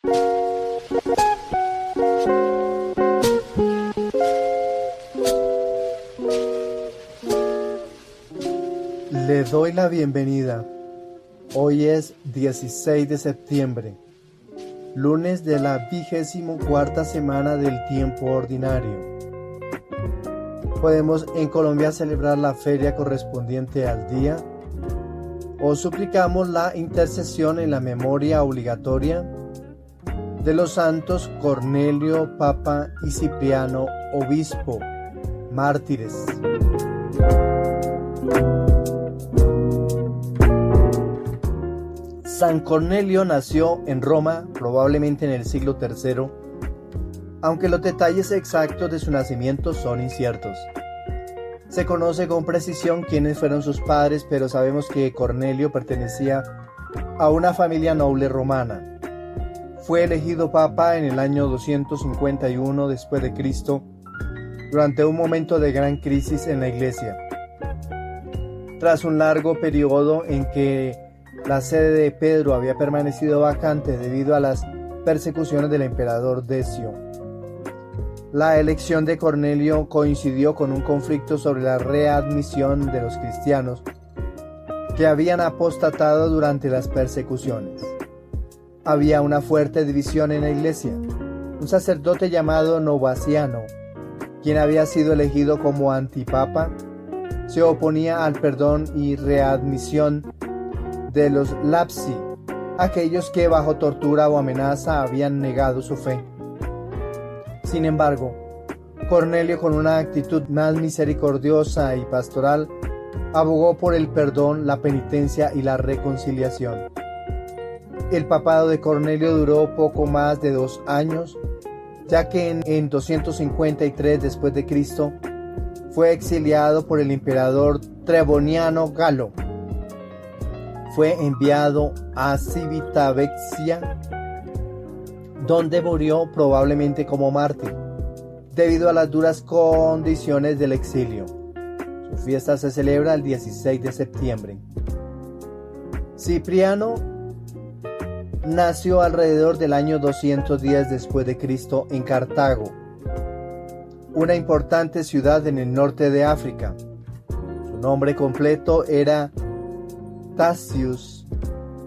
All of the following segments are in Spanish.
Le doy la bienvenida. Hoy es 16 de septiembre, lunes de la 24ª semana del tiempo ordinario. Podemos en Colombia celebrar la feria correspondiente al día o suplicamos la intercesión en la memoria obligatoria de los santos Cornelio, Papa, y Cipriano, Obispo, mártires. San Cornelio nació en Roma, probablemente en el siglo III, aunque los detalles exactos de su nacimiento son inciertos. Se conoce con precisión quiénes fueron sus padres, pero sabemos que Cornelio pertenecía a una familia noble romana. Fue elegido papa en el año 251 después de Cristo, durante un momento de gran crisis en la Iglesia. Tras un largo periodo en que la sede de Pedro había permanecido vacante debido a las persecuciones del emperador Decio. La elección de Cornelio coincidió con un conflicto sobre la readmisión de los cristianos que habían apostatado durante las persecuciones. Había una fuerte división en la iglesia. Un sacerdote llamado Novaciano, quien había sido elegido como antipapa, se oponía al perdón y readmisión de los lapsi, aquellos que bajo tortura o amenaza habían negado su fe. Sin embargo, Cornelio, con una actitud más misericordiosa y pastoral, abogó por el perdón, la penitencia y la reconciliación. El papado de Cornelio duró poco más de 2 años, ya que en 253 después de Cristo fue exiliado por el emperador Treboniano Galo. Fue enviado a Civitavecchia, donde murió probablemente como mártir, debido a las duras condiciones del exilio. Su fiesta se celebra el 16 de septiembre. Cipriano nació alrededor del año 210 después de Cristo en Cartago, una importante ciudad en el norte de África. Su nombre completo era Tacius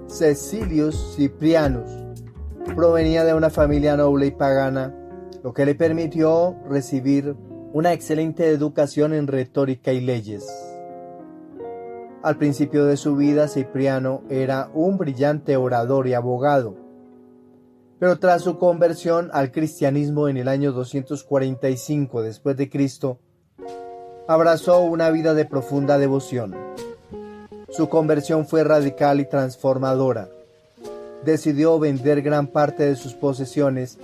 Cecilius Ciprianus. Provenía de una familia noble y pagana, lo que le permitió recibir una excelente educación en retórica y leyes. Al principio de su vida, Cipriano era un brillante orador y abogado, pero tras su conversión al cristianismo en el año 245 después de Cristo, abrazó una vida de profunda devoción. Su conversión fue radical y transformadora. Decidió vender gran parte de sus posesiones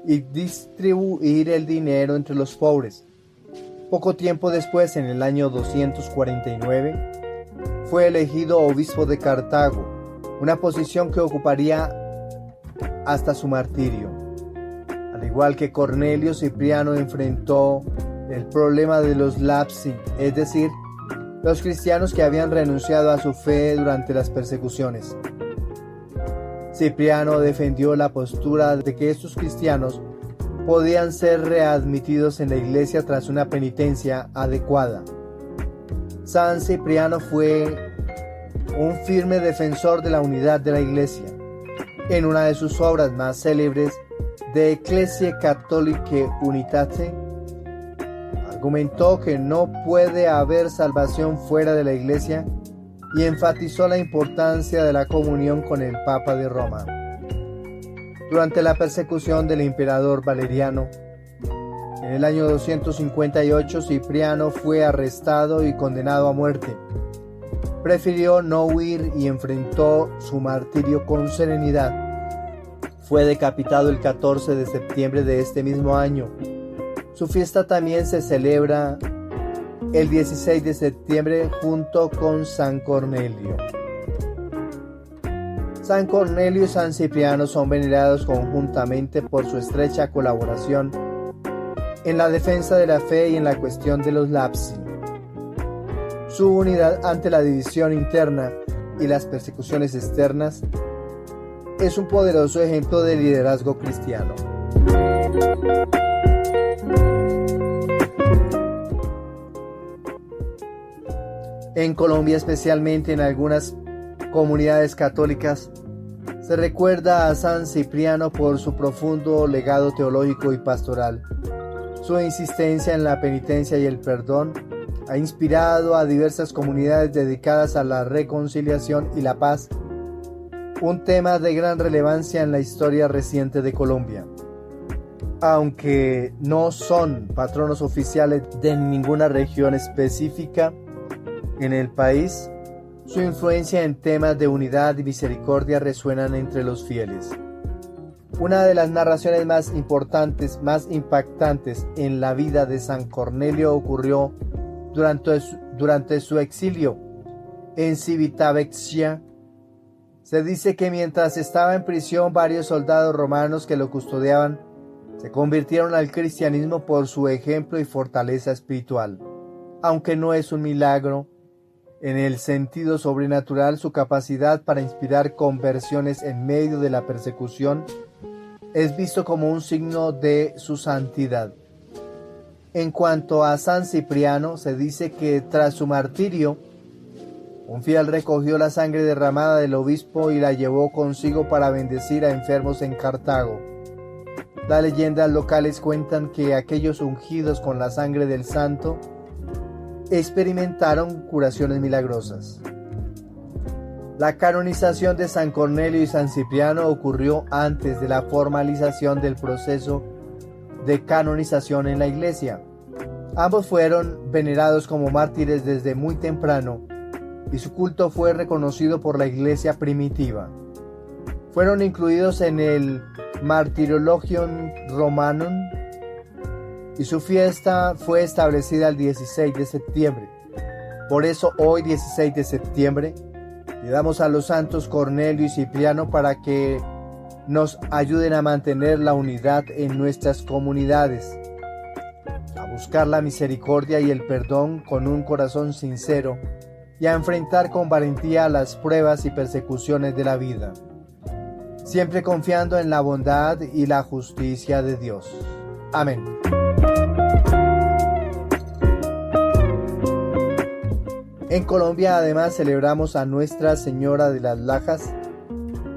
y distribuir el dinero entre los pobres. Poco tiempo después, en el año 249, fue elegido obispo de Cartago, una posición que ocuparía hasta su martirio. Al igual que Cornelio, Cipriano enfrentó el problema de los lapsi, es decir, los cristianos que habían renunciado a su fe durante las persecuciones. Cipriano defendió la postura de que estos cristianos podían ser readmitidos en la iglesia tras una penitencia adecuada. San Cipriano fue un firme defensor de la unidad de la iglesia. En una de sus obras más célebres, De Ecclesiae Catholicae Unitate, argumentó que no puede haber salvación fuera de la Iglesia y enfatizó la importancia de la comunión con el Papa de Roma. Durante la persecución del emperador Valeriano, en el año 258, Cipriano fue arrestado y condenado a muerte. Prefirió no huir y enfrentó su martirio con serenidad. Fue decapitado el 14 de septiembre de este mismo año. Su fiesta también se celebra el 16 de septiembre junto con San Cornelio. San Cornelio y San Cipriano son venerados conjuntamente por su estrecha colaboración en la defensa de la fe y en la cuestión de los lapsi. Su unidad ante la división interna y las persecuciones externas es un poderoso ejemplo de liderazgo cristiano. En Colombia, especialmente en algunas comunidades católicas, se recuerda a San Cipriano por su profundo legado teológico y pastoral. Su insistencia en la penitencia y el perdón ha inspirado a diversas comunidades dedicadas a la reconciliación y la paz, un tema de gran relevancia en la historia reciente de Colombia. Aunque no son patronos oficiales de ninguna región específica en el país, su influencia en temas de unidad y misericordia resuenan entre los fieles. Una de las narraciones más importantes, más impactantes en la vida de San Cornelio ocurrió durante su exilio en Civitavecchia. Se dice que mientras estaba en prisión, varios soldados romanos que lo custodiaban se convirtieron al cristianismo por su ejemplo y fortaleza espiritual. Aunque no es un milagro, en el sentido sobrenatural, su capacidad para inspirar conversiones en medio de la persecución es visto como un signo de su santidad. En cuanto a San Cipriano, se dice que tras su martirio, un fiel recogió la sangre derramada del obispo y la llevó consigo para bendecir a enfermos en Cartago. Las leyendas locales cuentan que aquellos ungidos con la sangre del santo experimentaron curaciones milagrosas. La canonización de San Cornelio y San Cipriano ocurrió antes de la formalización del proceso de canonización en la Iglesia. Ambos fueron venerados como mártires desde muy temprano y su culto fue reconocido por la Iglesia primitiva. Fueron incluidos en el Martyrologium Romanum y su fiesta fue establecida el 16 de septiembre. Por eso hoy, 16 de septiembre, le damos a los santos Cornelio y Cipriano para que nos ayuden a mantener la unidad en nuestras comunidades, a buscar la misericordia y el perdón con un corazón sincero y a enfrentar con valentía las pruebas y persecuciones de la vida, siempre confiando en la bondad y la justicia de Dios. Amén. En Colombia además celebramos a Nuestra Señora de las Lajas,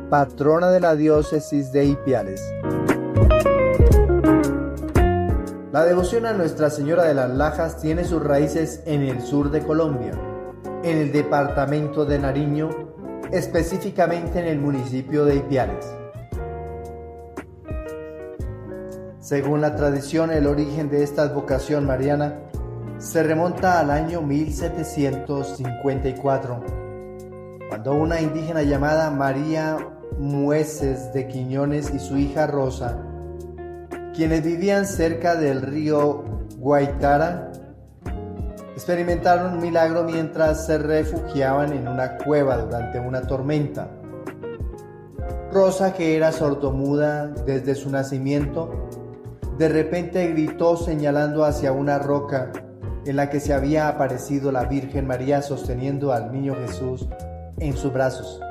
patrona de la diócesis de Ipiales. La devoción a Nuestra Señora de las Lajas tiene sus raíces en el sur de Colombia, en el departamento de Nariño, específicamente en el municipio de Ipiales. Según la tradición, el origen de esta advocación mariana se remonta al año 1754, cuando una indígena llamada María Mueces de Quiñones y su hija Rosa, quienes vivían cerca del río Guaitara, experimentaron un milagro mientras se refugiaban en una cueva durante una tormenta. Rosa, que era sordomuda desde su nacimiento, de repente gritó señalando hacia una roca en la que se había aparecido la Virgen María sosteniendo al niño Jesús en sus brazos.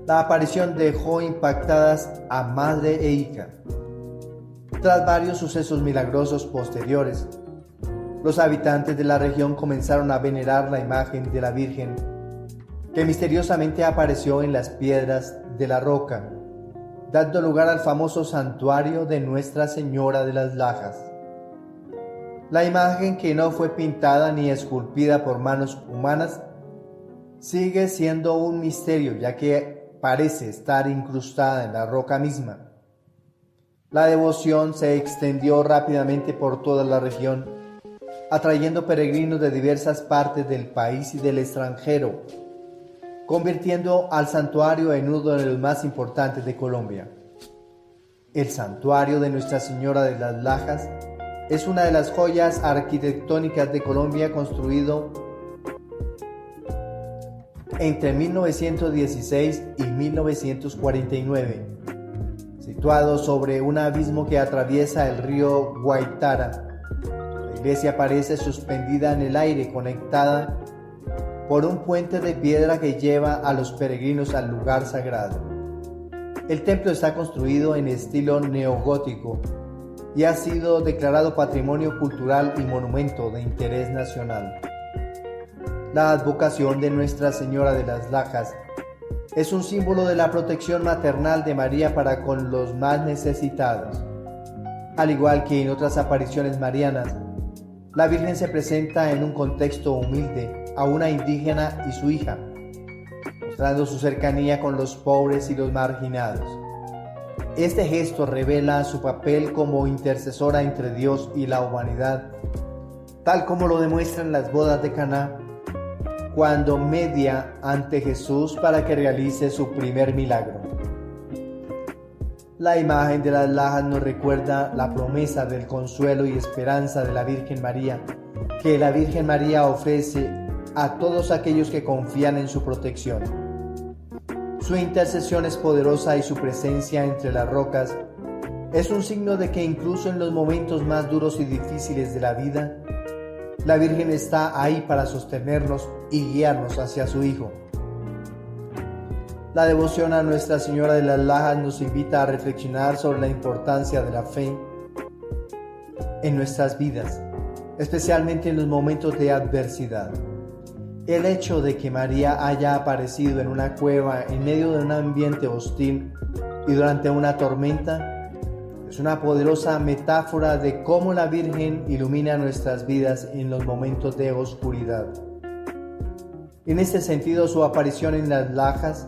La aparición dejó impactadas a madre e hija. Tras varios sucesos milagrosos posteriores, los habitantes de la región comenzaron a venerar la imagen de la Virgen, que misteriosamente apareció en las piedras de la roca, dando lugar al famoso santuario de Nuestra Señora de las Lajas. La imagen, que no fue pintada ni esculpida por manos humanas, sigue siendo un misterio, ya que parece estar incrustada en la roca misma. La devoción se extendió rápidamente por toda la región, atrayendo peregrinos de diversas partes del país y del extranjero, convirtiendo al santuario en uno de los más importantes de Colombia. El santuario de Nuestra Señora de las Lajas es una de las joyas arquitectónicas de Colombia, construido entre 1916 y 1949, situado sobre un abismo que atraviesa el río Guaitara. La iglesia aparece suspendida en el aire, conectada por un puente de piedra que lleva a los peregrinos al lugar sagrado. El templo está construido en estilo neogótico y ha sido declarado Patrimonio Cultural y Monumento de Interés Nacional. La advocación de Nuestra Señora de las Lajas es un símbolo de la protección maternal de María para con los más necesitados. Al igual que en otras apariciones marianas, la Virgen se presenta en un contexto humilde a una indígena y su hija, mostrando su cercanía con los pobres y los marginados. Este gesto revela su papel como intercesora entre Dios y la humanidad, tal como lo demuestran las bodas de Caná, cuando media ante Jesús para que realice su primer milagro. La imagen de las lajas nos recuerda la promesa del consuelo y esperanza de la Virgen María, que la Virgen María ofrece a todos aquellos que confían en su protección. Su intercesión es poderosa y su presencia entre las rocas es un signo de que incluso en los momentos más duros y difíciles de la vida, la Virgen está ahí para sostenernos y guiarnos hacia su Hijo. La devoción a Nuestra Señora de las Lajas nos invita a reflexionar sobre la importancia de la fe en nuestras vidas, especialmente en los momentos de adversidad. El hecho de que María haya aparecido en una cueva en medio de un ambiente hostil y durante una tormenta es una poderosa metáfora de cómo la Virgen ilumina nuestras vidas en los momentos de oscuridad. En este sentido, su aparición en las lajas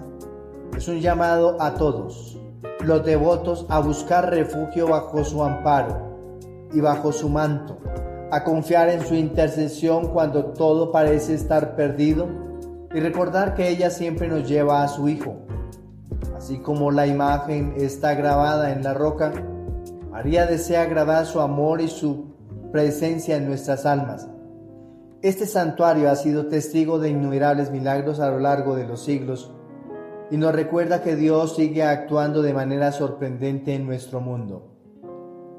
es un llamado a todos los devotos a buscar refugio bajo su amparo y bajo su manto, a confiar en su intercesión cuando todo parece estar perdido y recordar que ella siempre nos lleva a su Hijo. Así como la imagen está grabada en la roca, María desea grabar su amor y su presencia en nuestras almas. Este santuario ha sido testigo de innumerables milagros a lo largo de los siglos y nos recuerda que Dios sigue actuando de manera sorprendente en nuestro mundo.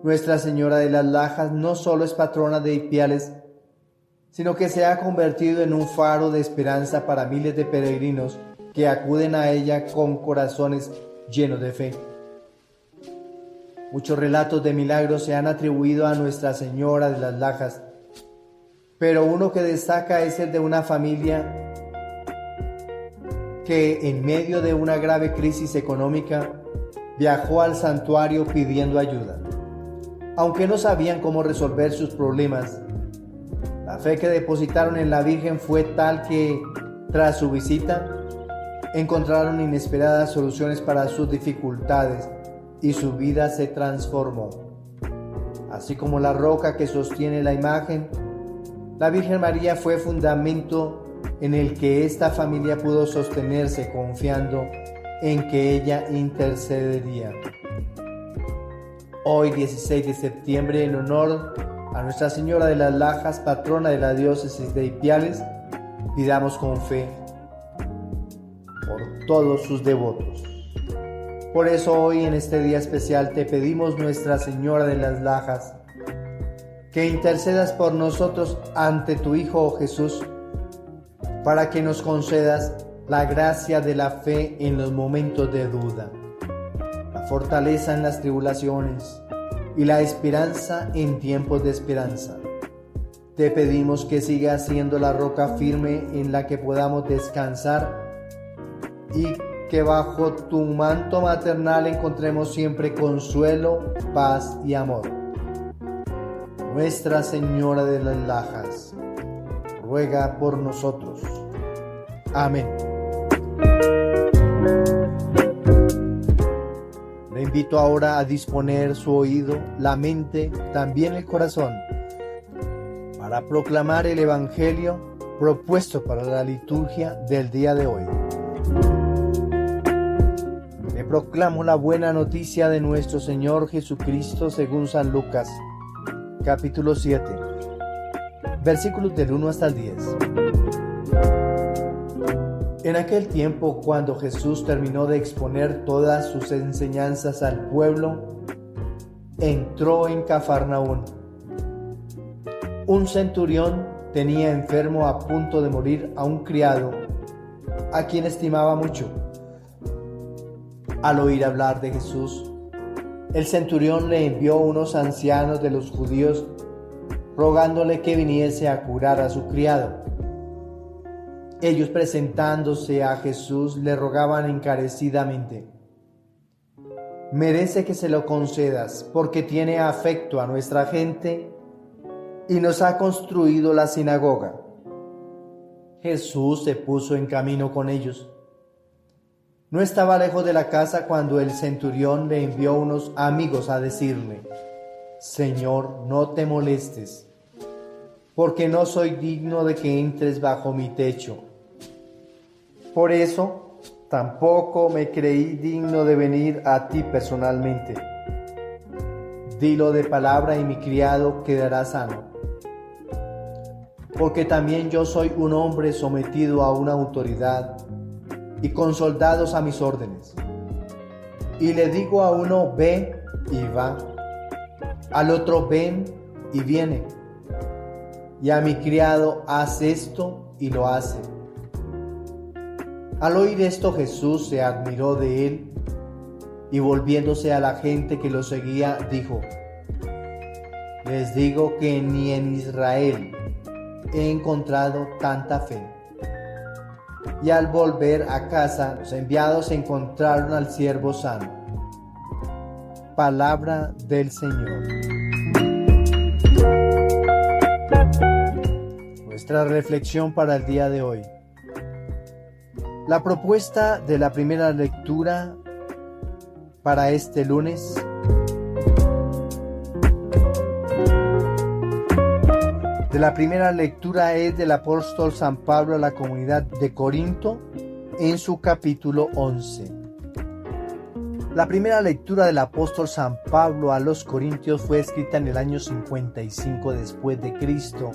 Nuestra Señora de las Lajas no solo es patrona de Ipiales, sino que se ha convertido en un faro de esperanza para miles de peregrinos que acuden a ella con corazones llenos de fe. Muchos relatos de milagros se han atribuido a Nuestra Señora de las Lajas, pero uno que destaca es el de una familia que en medio de una grave crisis económica viajó al santuario pidiendo ayuda. Aunque no sabían cómo resolver sus problemas, la fe que depositaron en la Virgen fue tal que, tras su visita, encontraron inesperadas soluciones para sus dificultades y su vida se transformó. Así como la roca que sostiene la imagen, la Virgen María fue fundamento en el que esta familia pudo sostenerse confiando en que ella intercedería. Hoy, 16 de septiembre, en honor a Nuestra Señora de las Lajas, patrona de la diócesis de Ipiales, pidamos con fe por todos sus devotos. Por eso hoy, en este día especial, te pedimos, Nuestra Señora de las Lajas, que intercedas por nosotros ante tu Hijo Jesús, para que nos concedas la gracia de la fe en los momentos de duda, la fortaleza en las tribulaciones y la esperanza en tiempos de esperanza. Te pedimos que sigas siendo la roca firme en la que podamos descansar y que bajo tu manto maternal encontremos siempre consuelo, paz y amor. Nuestra Señora de las Lajas, ruega por nosotros. Amén. Le invito ahora a disponer su oído, la mente, también el corazón, para proclamar el Evangelio propuesto para la liturgia del día de hoy. Le proclamo la buena noticia de nuestro Señor Jesucristo según San Lucas, capítulo 7, versículos del 1 hasta el 10. En aquel tiempo, cuando Jesús terminó de exponer todas sus enseñanzas al pueblo, entró en Cafarnaún. Un centurión tenía enfermo a punto de morir a un criado, a quien estimaba mucho. Al oír hablar de Jesús, el centurión le envió unos ancianos de los judíos rogándole que viniese a curar a su criado. Ellos, presentándose a Jesús, le rogaban encarecidamente: merece que se lo concedas, porque tiene afecto a nuestra gente y nos ha construido la sinagoga. Jesús se puso en camino con ellos. No estaba lejos de la casa cuando el centurión le envió unos amigos a decirle: Señor, no te molestes, porque no soy digno de que entres bajo mi techo. Por eso, tampoco me creí digno de venir a ti personalmente. Dilo de palabra y mi criado quedará sano. Porque también yo soy un hombre sometido a una autoridad y con soldados a mis órdenes. Y le digo a uno: ve, y va; al otro: ven, y viene; y a mi criado: haz esto, y lo hace. Al oír esto, Jesús se admiró de él y, volviéndose a la gente que lo seguía, dijo: les digo que ni en Israel he encontrado tanta fe. Y al volver a casa, los enviados encontraron al siervo sano. Palabra del Señor. Nuestra reflexión para el día de hoy. La propuesta de la primera lectura para este lunes es del apóstol San Pablo a la comunidad de Corinto en su capítulo 11. La primera lectura del apóstol San Pablo a los Corintios fue escrita en el año 55 después de Cristo,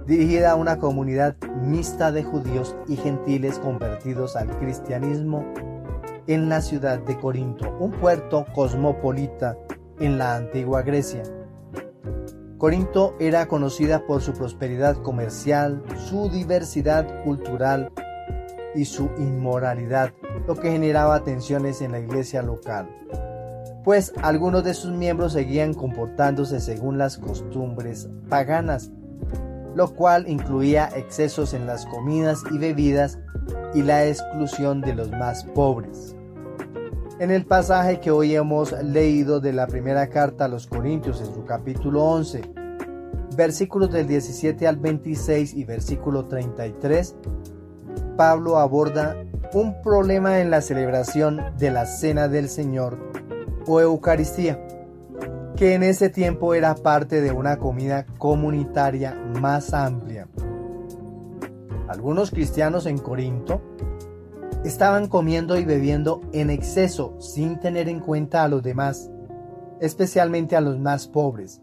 dirigida a una comunidad mixta de judíos y gentiles convertidos al cristianismo en la ciudad de Corinto, un puerto cosmopolita en la antigua Grecia. Corinto era conocida por su prosperidad comercial, su diversidad cultural y su inmoralidad, lo que generaba tensiones en la iglesia local, pues algunos de sus miembros seguían comportándose según las costumbres paganas, lo cual incluía excesos en las comidas y bebidas y la exclusión de los más pobres. En el pasaje que hoy hemos leído de la primera carta a los Corintios, en su capítulo 11, versículos del 17 al 26 y versículo 33, Pablo aborda un problema en la celebración de la Cena del Señor o Eucaristía, que en ese tiempo era parte de una comida comunitaria más amplia. Algunos cristianos en Corinto estaban comiendo y bebiendo en exceso sin tener en cuenta a los demás, especialmente a los más pobres,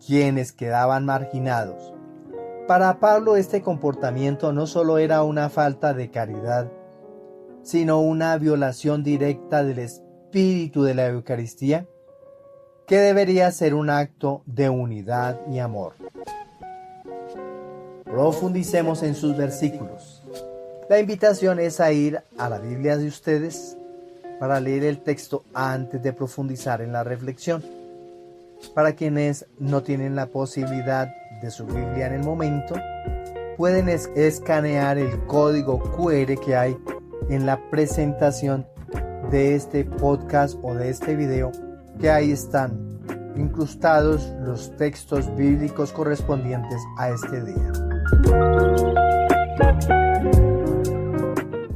quienes quedaban marginados. Para Pablo, este comportamiento no solo era una falta de caridad, sino una violación directa del espíritu de la Eucaristía, que debería ser un acto de unidad y amor. Profundicemos en sus versículos. La invitación es a ir a la Biblia de ustedes para leer el texto antes de profundizar en la reflexión. Para quienes no tienen la posibilidad de su Biblia en el momento, pueden escanear el código QR que hay en la presentación de este podcast o de este video, que ahí están incrustados los textos bíblicos correspondientes a este día.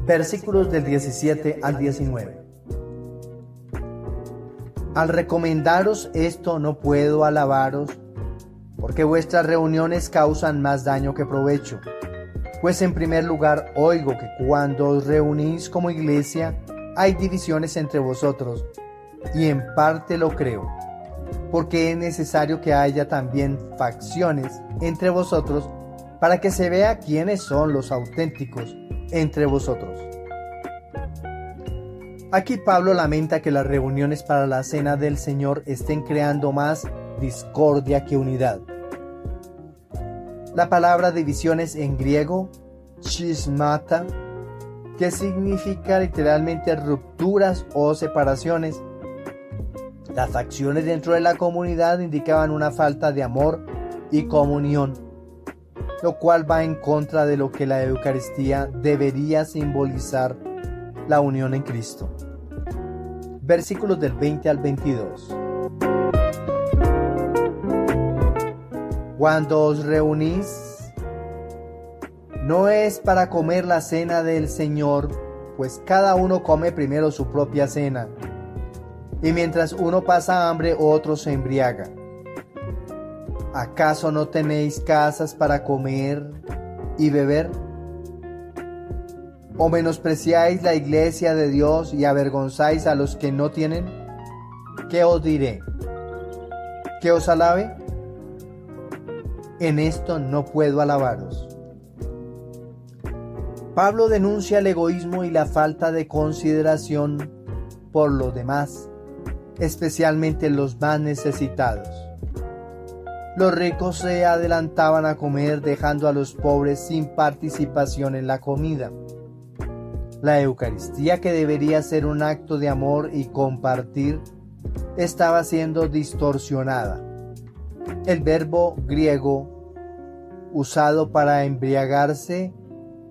Versículos del 17 al 19. Al recomendaros esto no puedo alabaros, porque vuestras reuniones causan más daño que provecho. Pues en primer lugar oigo que cuando os reunís como iglesia hay divisiones entre vosotros, y en parte lo creo, porque es necesario que haya también facciones entre vosotros para que se vea quiénes son los auténticos entre vosotros. Aquí Pablo lamenta que las reuniones para la Cena del Señor estén creando más discordia que unidad. La palabra divisiones en griego, schismata, que significa literalmente rupturas o separaciones. Las facciones dentro de la comunidad indicaban una falta de amor y comunión, lo cual va en contra de lo que la Eucaristía debería simbolizar, la unión en Cristo. Versículos del 20 al 22. Cuando os reunís, no es para comer la cena del Señor, pues cada uno come primero su propia cena, y mientras uno pasa hambre, otro se embriaga. ¿Acaso no tenéis casas para comer y beber? ¿O menospreciáis la iglesia de Dios y avergonzáis a los que no tienen? ¿Qué os diré? ¿Que os alabe? En esto no puedo alabaros. Pablo denuncia el egoísmo y la falta de consideración por los demás, especialmente los más necesitados. Los ricos se adelantaban a comer, dejando a los pobres sin participación en la comida. La Eucaristía, que debería ser un acto de amor y compartir, estaba siendo distorsionada. El verbo griego usado para embriagarse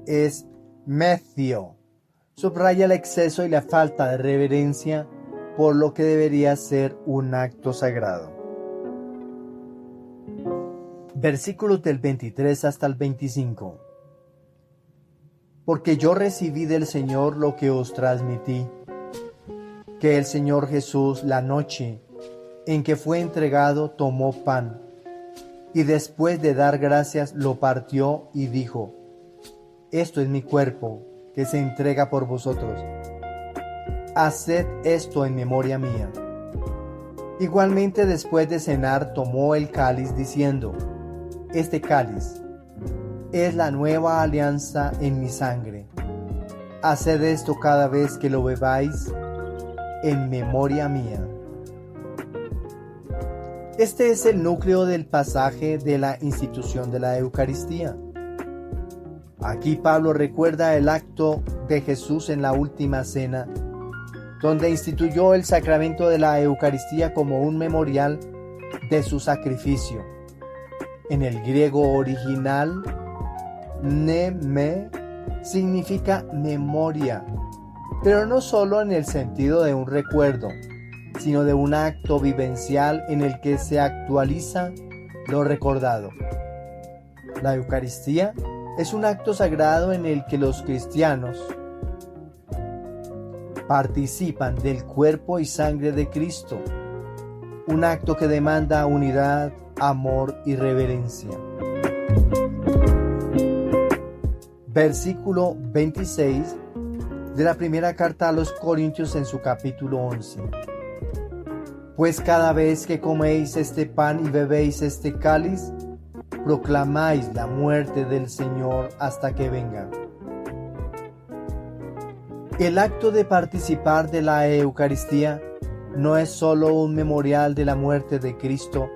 es methio. Subraya el exceso y la falta de reverencia por lo que debería ser un acto sagrado. Versículos del 23 hasta el 25. Porque yo recibí del Señor lo que os transmití, que el Señor Jesús, la noche en que fue entregado, tomó pan, y después de dar gracias lo partió y dijo: esto es mi cuerpo, que se entrega por vosotros. Haced esto en memoria mía. Igualmente, después de cenar, tomó el cáliz diciendo: este cáliz es la nueva alianza en mi sangre. Haced esto cada vez que lo bebáis en memoria mía. Este es el núcleo del pasaje de la institución de la Eucaristía. Aquí Pablo recuerda el acto de Jesús en la última cena, donde instituyó el sacramento de la Eucaristía como un memorial de su sacrificio. En el griego original, mneme significa memoria, pero no solo en el sentido de un recuerdo, sino de un acto vivencial en el que se actualiza lo recordado. La Eucaristía es un acto sagrado en el que los cristianos participan del cuerpo y sangre de Cristo, un acto que demanda unidad, amor y reverencia. Versículo 26 de la primera carta a los Corintios en su capítulo 11. Pues cada vez que coméis este pan y bebéis este cáliz, proclamáis la muerte del Señor hasta que venga. El acto de participar de la Eucaristía no es solo un memorial de la muerte de Cristo,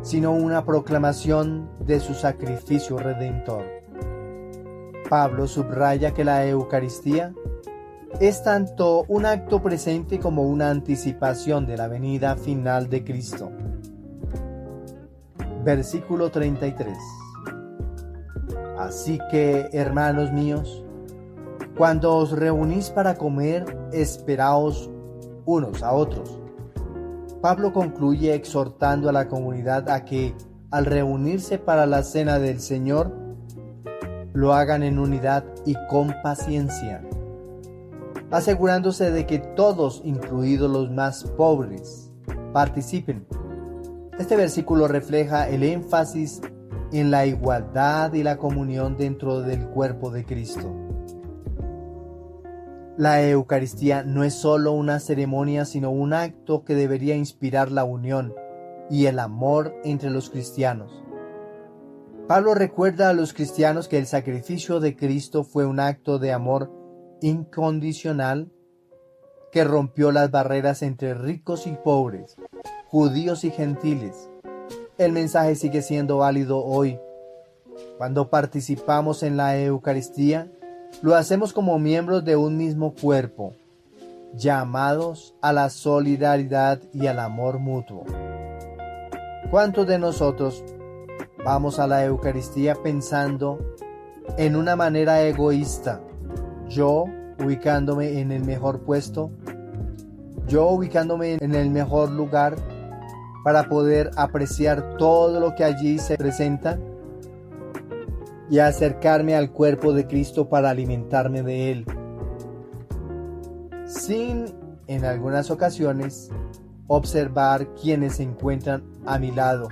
sino una proclamación de su sacrificio redentor. Pablo subraya que la Eucaristía es tanto un acto presente como una anticipación de la venida final de Cristo. Versículo 33. Así que, hermanos míos, cuando os reunís para comer, esperaos unos a otros. Pablo concluye exhortando a la comunidad a que, al reunirse para la cena del Señor, lo hagan en unidad y con paciencia, asegurándose de que todos, incluidos los más pobres, participen. Este versículo refleja el énfasis en la igualdad y la comunión dentro del cuerpo de Cristo. La Eucaristía no es solo una ceremonia, sino un acto que debería inspirar la unión y el amor entre los cristianos. Pablo recuerda a los cristianos que el sacrificio de Cristo fue un acto de amor incondicional que rompió las barreras entre ricos y pobres, judíos y gentiles. El mensaje sigue siendo válido hoy. Cuando participamos en la Eucaristía, Lo hacemos como miembros de un mismo cuerpo, llamados a la solidaridad y al amor mutuo. ¿Cuántos de nosotros vamos a la Eucaristía pensando en una manera egoísta? Yo ubicándome en el mejor puesto, yo ubicándome en el mejor lugar para poder apreciar todo lo que allí se presenta y acercarme al cuerpo de Cristo para alimentarme de Él, sin en algunas ocasiones observar quienes se encuentran a mi lado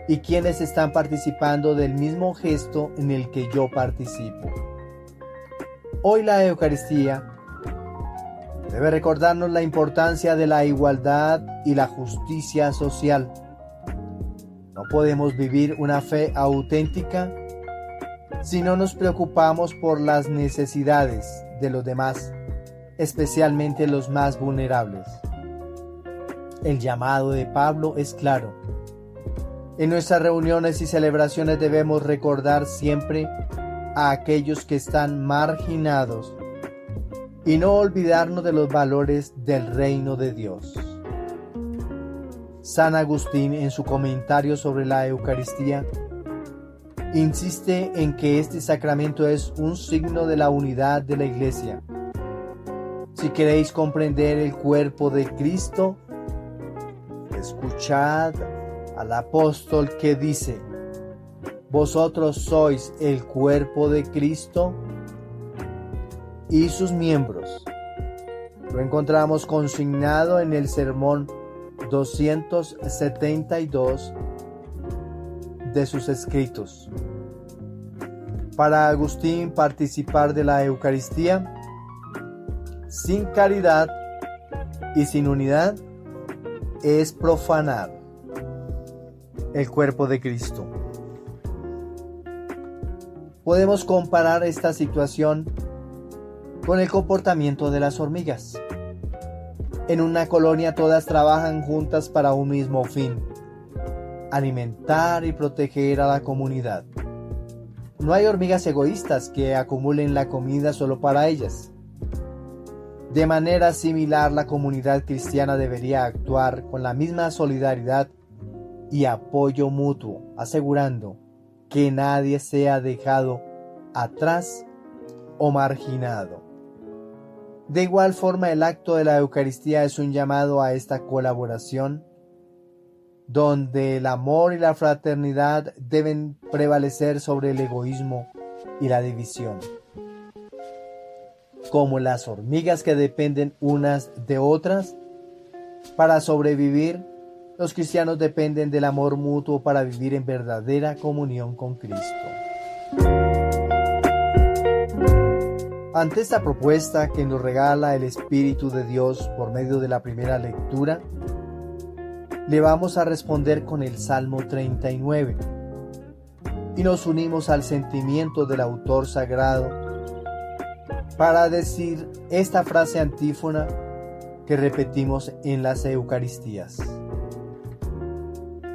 y quienes están participando del mismo gesto en el que yo participo. Hoy la Eucaristía debe recordarnos la importancia de la igualdad y la justicia social. No podemos vivir una fe auténtica si no nos preocupamos por las necesidades de los demás, especialmente los más vulnerables. El llamado de Pablo es claro. En nuestras reuniones y celebraciones debemos recordar siempre a aquellos que están marginados y no olvidarnos de los valores del reino de Dios. San Agustín, en su comentario sobre la Eucaristía, insiste en que este sacramento es un signo de la unidad de la Iglesia. Si queréis comprender el cuerpo de Cristo, escuchad al apóstol que dice: vosotros sois el cuerpo de Cristo y sus miembros. Lo encontramos consignado en el sermón 272 de sus escritos. Para Agustín, participar de la Eucaristía sin caridad y sin unidad es profanar el cuerpo de Cristo. Podemos comparar esta situación con el comportamiento de las hormigas. En una colonia todas trabajan juntas para un mismo fin: alimentar y proteger a la comunidad. No hay hormigas egoístas que acumulen la comida solo para ellas. De manera similar, la comunidad cristiana debería actuar con la misma solidaridad y apoyo mutuo, asegurando que nadie sea dejado atrás o marginado. De igual forma, el acto de la Eucaristía es un llamado a esta colaboración, donde el amor y la fraternidad deben prevalecer sobre el egoísmo y la división. Como las hormigas que dependen unas de otras para sobrevivir, los cristianos dependen del amor mutuo para vivir en verdadera comunión con Cristo. Ante esta propuesta que nos regala el Espíritu de Dios por medio de la primera lectura, le vamos a responder con el Salmo 39 y nos unimos al sentimiento del autor sagrado para decir esta frase antífona que repetimos en las Eucaristías: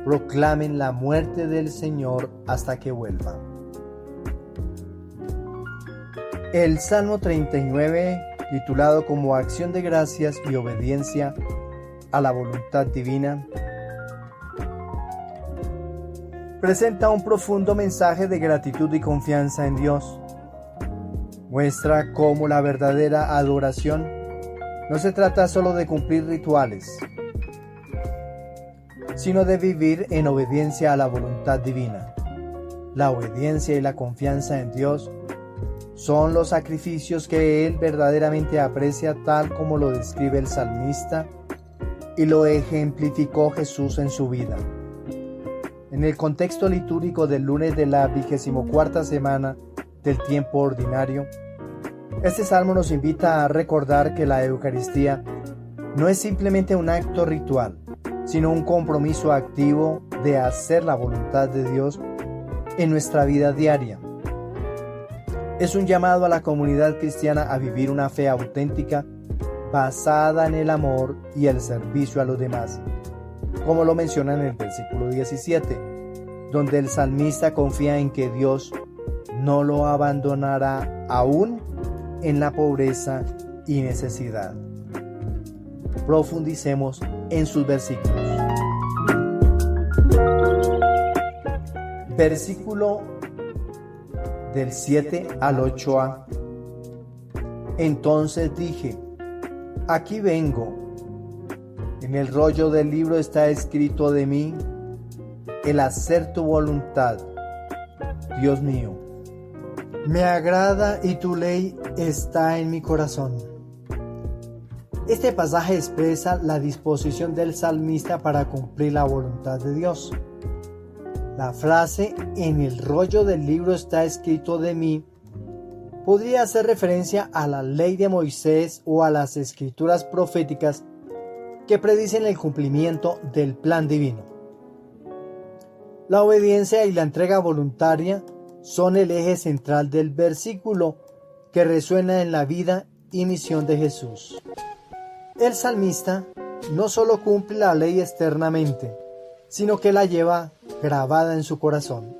proclamen la muerte del Señor hasta que vuelva. El Salmo 39, titulado como Acción de Gracias y Obediencia a la Voluntad Divina, presenta un profundo mensaje de gratitud y confianza en Dios. Muestra cómo la verdadera adoración no se trata solo de cumplir rituales, sino de vivir en obediencia a la voluntad divina. La obediencia y la confianza en Dios son los sacrificios que Él verdaderamente aprecia, tal como lo describe el salmista y lo ejemplificó Jesús en su vida. En el contexto litúrgico del lunes de la 24ª semana del tiempo ordinario, este salmo nos invita a recordar que la Eucaristía no es simplemente un acto ritual, sino un compromiso activo de hacer la voluntad de Dios en nuestra vida diaria. Es un llamado a la comunidad cristiana a vivir una fe auténtica basada en el amor y el servicio a los demás, como lo menciona en el versículo 17, donde el salmista confía en que Dios no lo abandonará aún en la pobreza y necesidad. Profundicemos en sus versículos. Versículo del 7 al 8a. Entonces dije: aquí vengo. En el rollo del libro está escrito de mí el hacer tu voluntad, Dios mío. Me agrada y tu ley está en mi corazón. Este pasaje expresa la disposición del salmista para cumplir la voluntad de Dios. La frase "en el rollo del libro está escrito de mí" podría hacer referencia a la ley de Moisés o a las escrituras proféticas que predicen el cumplimiento del plan divino. La obediencia y la entrega voluntaria son el eje central del versículo que resuena en la vida y misión de Jesús. El salmista no solo cumple la ley externamente, sino que la lleva grabada en su corazón.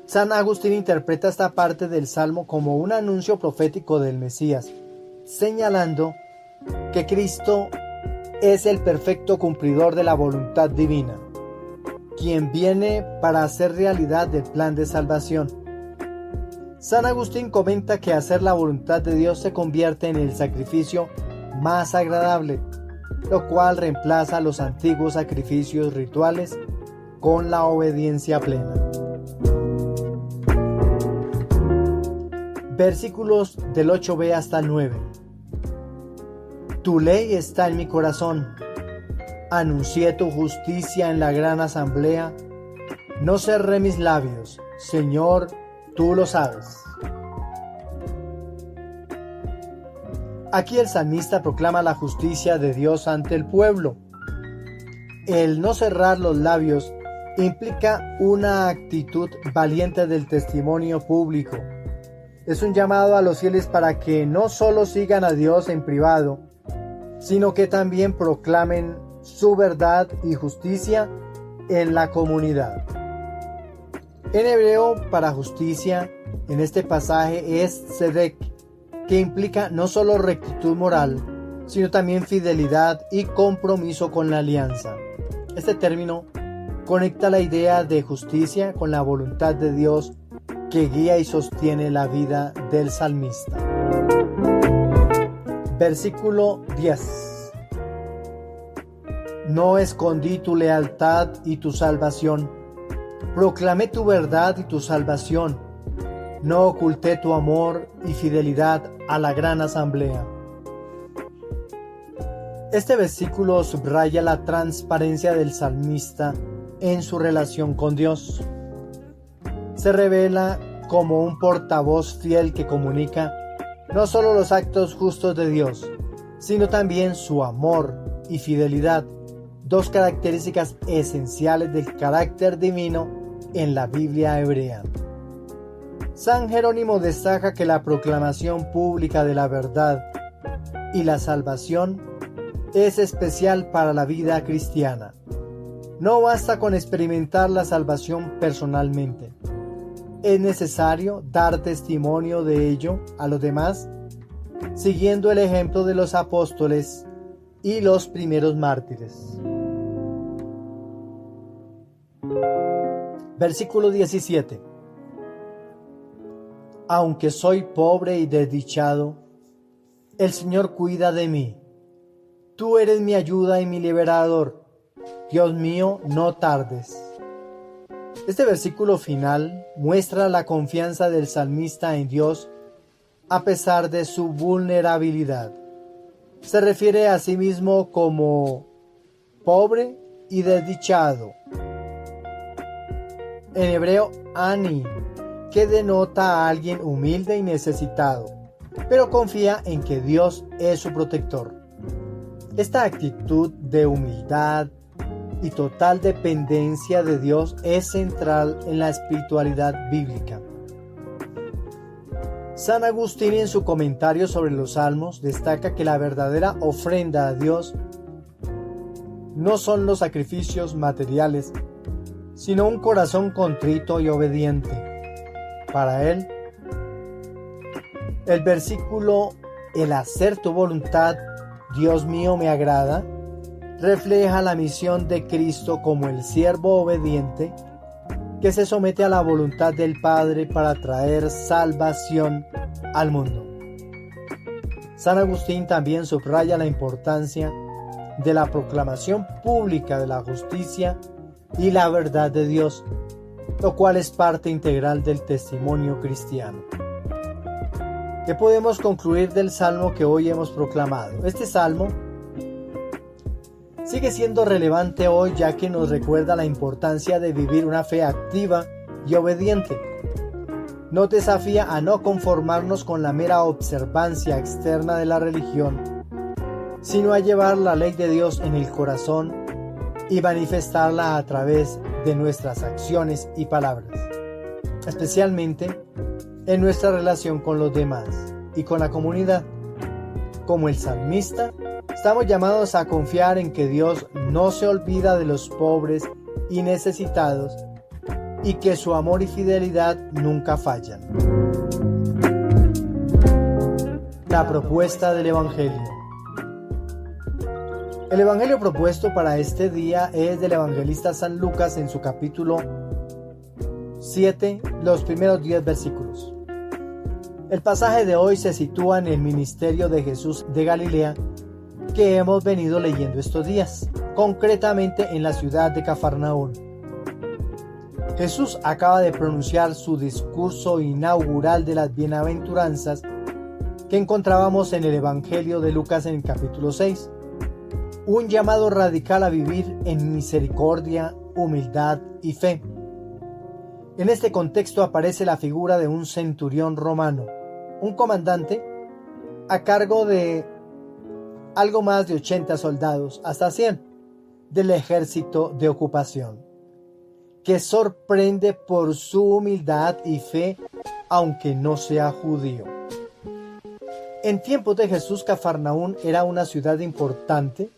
San Agustín interpreta esta parte del Salmo como un anuncio profético del Mesías, señalando que Cristo es el perfecto cumplidor de la voluntad divina, quien viene para hacer realidad el plan de salvación. San Agustín comenta que hacer la voluntad de Dios se convierte en el sacrificio más agradable, lo cual reemplaza los antiguos sacrificios rituales con la obediencia plena. Versículos del 8b hasta el 9. Tu ley está en mi corazón. Anuncié tu justicia en la gran asamblea. No cerré mis labios. Señor, tú lo sabes. Aquí el salmista proclama la justicia de Dios ante el pueblo. El no cerrar los labios implica una actitud valiente del testimonio público. Es un llamado a los fieles para que no solo sigan a Dios en privado, sino que también proclamen su verdad y justicia en la comunidad. En hebreo, para justicia, en este pasaje es tzedek, que implica no solo rectitud moral, sino también fidelidad y compromiso con la alianza. Este término conecta la idea de justicia con la voluntad de Dios que guía y sostiene la vida del salmista. Versículo 10. No escondí tu lealtad y tu salvación. Proclamé tu verdad y tu salvación. No oculté tu amor y fidelidad a la gran asamblea. Este versículo subraya la transparencia del salmista en su relación con Dios. Se revela como un portavoz fiel que comunica no solo los actos justos de Dios, sino también su amor y fidelidad, dos características esenciales del carácter divino en la Biblia hebrea. San Jerónimo destaca que la proclamación pública de la verdad y la salvación es especial para la vida cristiana. No basta con experimentar la salvación personalmente. Es necesario dar testimonio de ello a los demás, siguiendo el ejemplo de los apóstoles y los primeros mártires. Versículo 17. Aunque soy pobre y desdichado, el Señor cuida de mí. Tú eres mi ayuda y mi liberador. Dios mío, no tardes. Este versículo final muestra la confianza del salmista en Dios a pesar de su vulnerabilidad. Se refiere a sí mismo como pobre y desdichado. En hebreo, ani, que denota a alguien humilde y necesitado, pero confía en que Dios es su protector. Esta actitud de humildad y total dependencia de Dios es central en la espiritualidad bíblica. San Agustín, en su comentario sobre los Salmos, destaca que la verdadera ofrenda a Dios no son los sacrificios materiales, sino un corazón contrito y obediente. para él. El versículo "el hacer tu voluntad, Dios mío, me agrada", refleja la misión de Cristo como el siervo obediente que se somete a la voluntad del Padre para traer salvación al mundo. San Agustín también subraya la importancia de la proclamación pública de la justicia y la verdad de Dios, lo cual es parte integral del testimonio cristiano. ¿Qué podemos concluir del salmo que hoy hemos proclamado? Este salmo sigue siendo relevante hoy, ya que nos recuerda la importancia de vivir una fe activa y obediente. Nos desafía a no conformarnos con la mera observancia externa de la religión, sino a llevar la ley de Dios en el corazón y manifestarla a través de nuestras acciones y palabras, especialmente en nuestra relación con los demás y con la comunidad. Como el salmista, estamos llamados a confiar en que Dios no se olvida de los pobres y necesitados y que su amor y fidelidad nunca fallan. La propuesta del Evangelio. El Evangelio propuesto para este día es del evangelista San Lucas en su capítulo 7, los primeros 10 versículos. El pasaje de hoy se sitúa en el ministerio de Jesús de Galilea que hemos venido leyendo estos días, concretamente en la ciudad de Cafarnaún. Jesús acaba de pronunciar su discurso inaugural de las bienaventuranzas que encontrábamos en el Evangelio de Lucas en el capítulo 6. Un llamado radical a vivir en misericordia, humildad y fe. En este contexto aparece la figura de un centurión romano, un comandante a cargo de algo más de 80 soldados, hasta 100, del ejército de ocupación, que sorprende por su humildad y fe, aunque no sea judío. En tiempos de Jesús, Cafarnaún era una ciudad importante,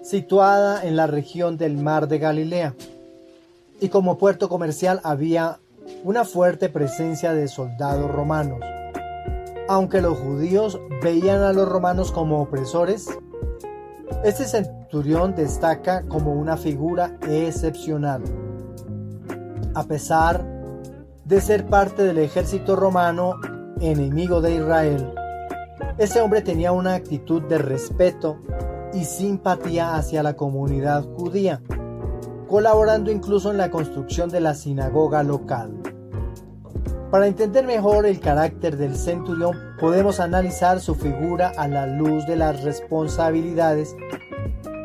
situada en la región del Mar de Galilea, y como puerto comercial había una fuerte presencia de soldados romanos. Aunque los judíos veían a los romanos como opresores, este centurión destaca como una figura excepcional. A pesar de ser parte del ejército romano enemigo de Israel, este hombre tenía una actitud de respeto y simpatía hacia la comunidad judía, colaborando incluso en la construcción de la sinagoga local. Para entender mejor el carácter del centurión, podemos analizar su figura a la luz de las responsabilidades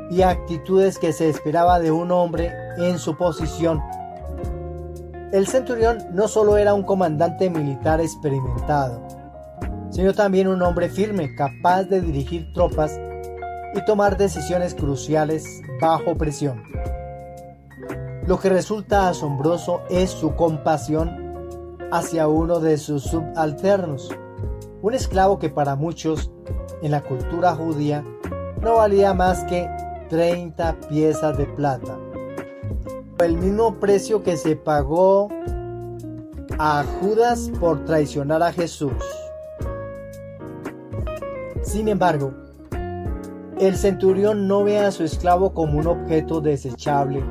y actitudes que se esperaba de un hombre en su posición. El centurión no solo era un comandante militar experimentado, sino también un hombre firme, capaz de dirigir tropas y tomar decisiones cruciales bajo presión. Lo que resulta asombroso es su compasión hacia uno de sus subalternos, un esclavo que para muchos en la cultura judía no valía más que 30 piezas de plata, el mismo precio que se pagó a Judas por traicionar a Jesús. Sin embargo, el centurión no ve a su esclavo como un objeto desechable,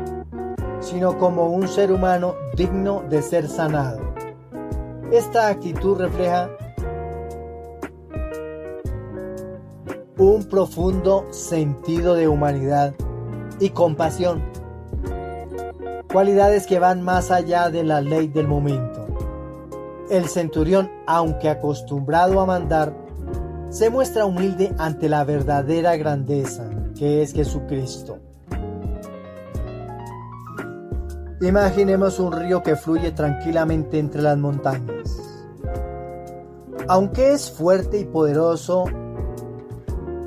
sino como un ser humano digno de ser sanado. Esta actitud refleja un profundo sentido de humanidad y compasión, cualidades que van más allá de la ley del momento. El centurión, aunque acostumbrado a mandar, se muestra humilde ante la verdadera grandeza que es Jesucristo. Imaginemos un río que fluye tranquilamente entre las montañas. Aunque es fuerte y poderoso,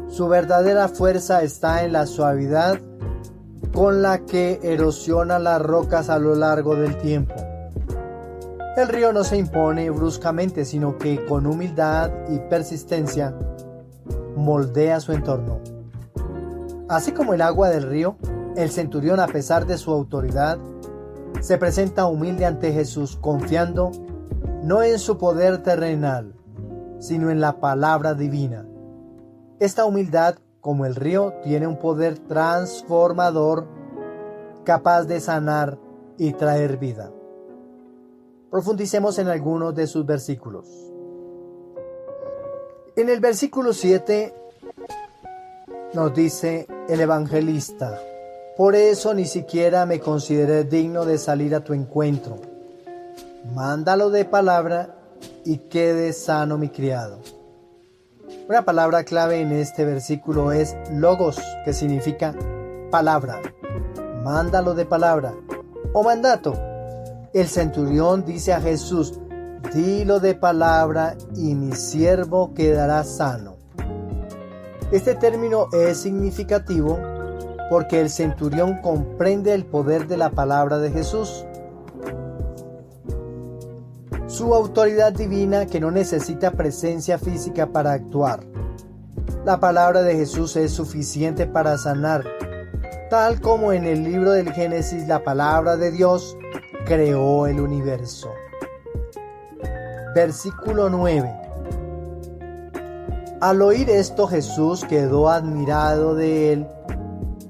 su verdadera fuerza está en la suavidad con la que erosiona las rocas a lo largo del tiempo. El río no se impone bruscamente, sino que con humildad y persistencia moldea su entorno. Así como el agua del río, el centurión, a pesar de su autoridad, se presenta humilde ante Jesús, confiando no en su poder terrenal, sino en la palabra divina. Esta humildad, como el río, tiene un poder transformador capaz de sanar y traer vida. Profundicemos en algunos de sus versículos. En el versículo 7 nos dice el evangelista: por eso ni siquiera me consideré digno de salir a tu encuentro. Mándalo de palabra y quede sano mi criado. Una palabra clave en este versículo es logos, que significa palabra. Mándalo de palabra o mandato. El centurión dice a Jesús: dilo de palabra y mi siervo quedará sano. Este término es significativo porque el centurión comprende el poder de la palabra de Jesús. Su autoridad divina, que no necesita presencia física para actuar. La palabra de Jesús es suficiente para sanar, tal como en el libro del Génesis la palabra de Dios creó el universo. Versículo 9. Al oír esto, Jesús quedó admirado de él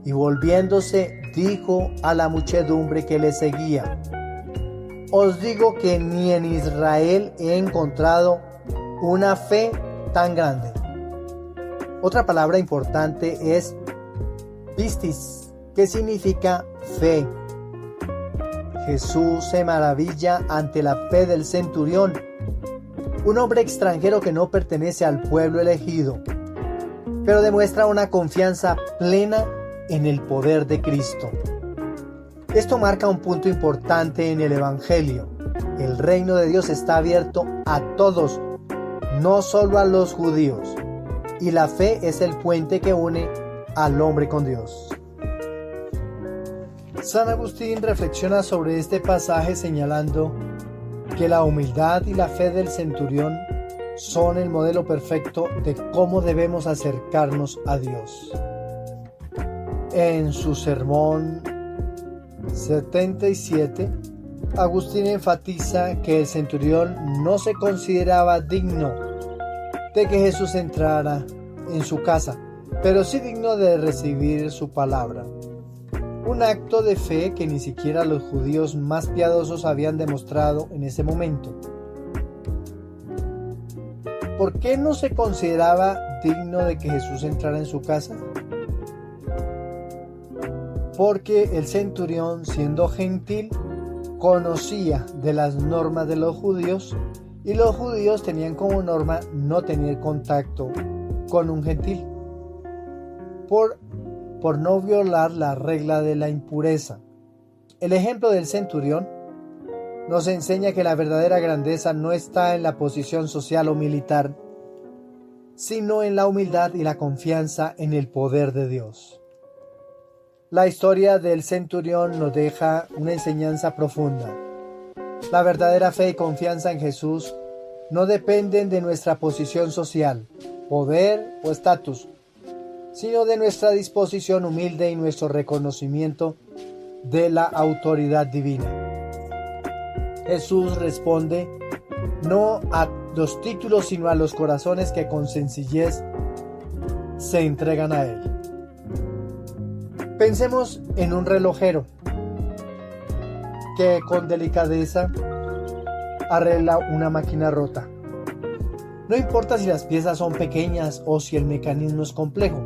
y volviéndose dijo a la muchedumbre que le seguía: os digo que ni en Israel he encontrado una fe tan grande. Otra palabra importante es pistis, que significa fe. Jesús se maravilla ante la fe del centurión, un hombre extranjero que no pertenece al pueblo elegido, pero demuestra una confianza plena en el poder de Cristo. Esto marca un punto importante en el Evangelio. El reino de Dios está abierto a todos, no solo a los judíos, y la fe es el puente que une al hombre con Dios. San Agustín reflexiona sobre este pasaje señalando que la humildad y la fe del centurión son el modelo perfecto de cómo debemos acercarnos a Dios. En su sermón 77, Agustín enfatiza que el centurión no se consideraba digno de que Jesús entrara en su casa, pero sí digno de recibir su palabra. Un acto de fe que ni siquiera los judíos más piadosos habían demostrado en ese momento. ¿Por qué no se consideraba digno de que Jesús entrara en su casa? Porque el centurión, siendo gentil, conocía de las normas de los judíos y los judíos tenían como norma no tener contacto con un gentil por no violar la regla de la impureza. El ejemplo del centurión nos enseña que la verdadera grandeza no está en la posición social o militar, sino en la humildad y la confianza en el poder de Dios. La historia del centurión nos deja una enseñanza profunda. La verdadera fe y confianza en Jesús no dependen de nuestra posición social, poder o estatus, sino de nuestra disposición humilde y nuestro reconocimiento de la autoridad divina. Jesús responde no a los títulos, sino a los corazones que con sencillez se entregan a Él. Pensemos en un relojero que con delicadeza arregla una máquina rota. No importa si las piezas son pequeñas o si el mecanismo es complejo.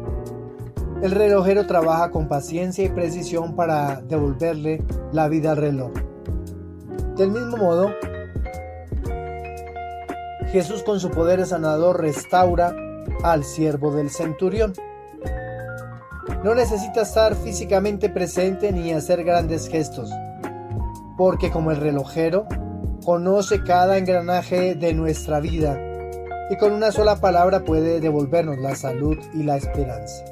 El relojero trabaja con paciencia y precisión para devolverle la vida al reloj. Del mismo modo, Jesús con su poder sanador restaura al siervo del centurión. No necesita estar físicamente presente ni hacer grandes gestos, porque como el relojero, conoce cada engranaje de nuestra vida y con una sola palabra puede devolvernos la salud y la esperanza.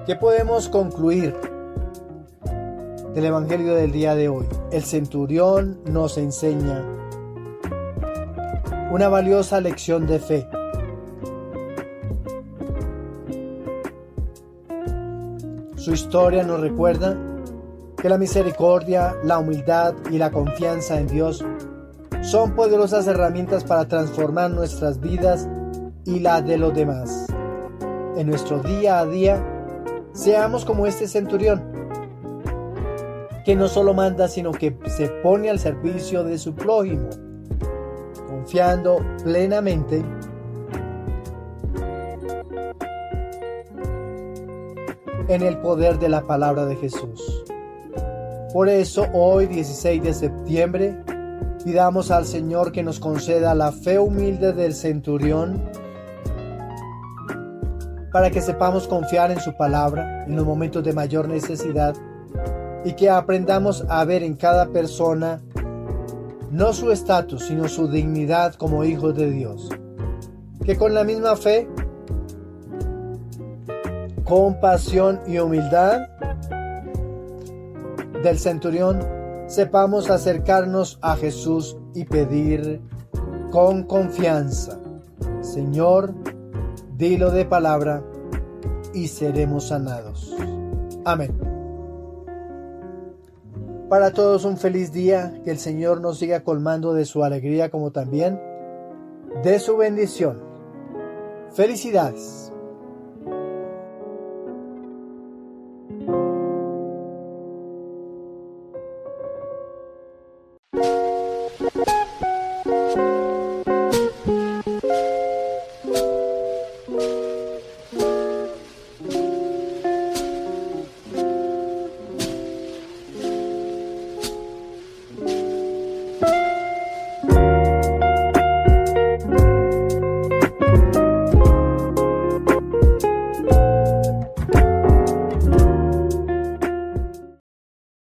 ¿Qué podemos concluir del Evangelio del día de hoy? El centurión nos enseña una valiosa lección de fe. Su historia nos recuerda que la misericordia, la humildad y la confianza en Dios son poderosas herramientas para transformar nuestras vidas y la de los demás. En nuestro día a día, seamos como este centurión, que no solo manda, sino que se pone al servicio de su prójimo, confiando plenamente en el poder de la palabra de Jesús. Por eso, hoy, 16 de septiembre, pidamos al Señor que nos conceda la fe humilde del centurión, para que sepamos confiar en su palabra en los momentos de mayor necesidad y que aprendamos a ver en cada persona no su estatus, sino su dignidad como hijos de Dios. Que con la misma fe, compasión y humildad del centurión, sepamos acercarnos a Jesús y pedir con confianza: Señor, dilo de palabra y seremos sanados. Amén. Para todos un feliz día, que el Señor nos siga colmando de su alegría como también de su bendición. Felicidades.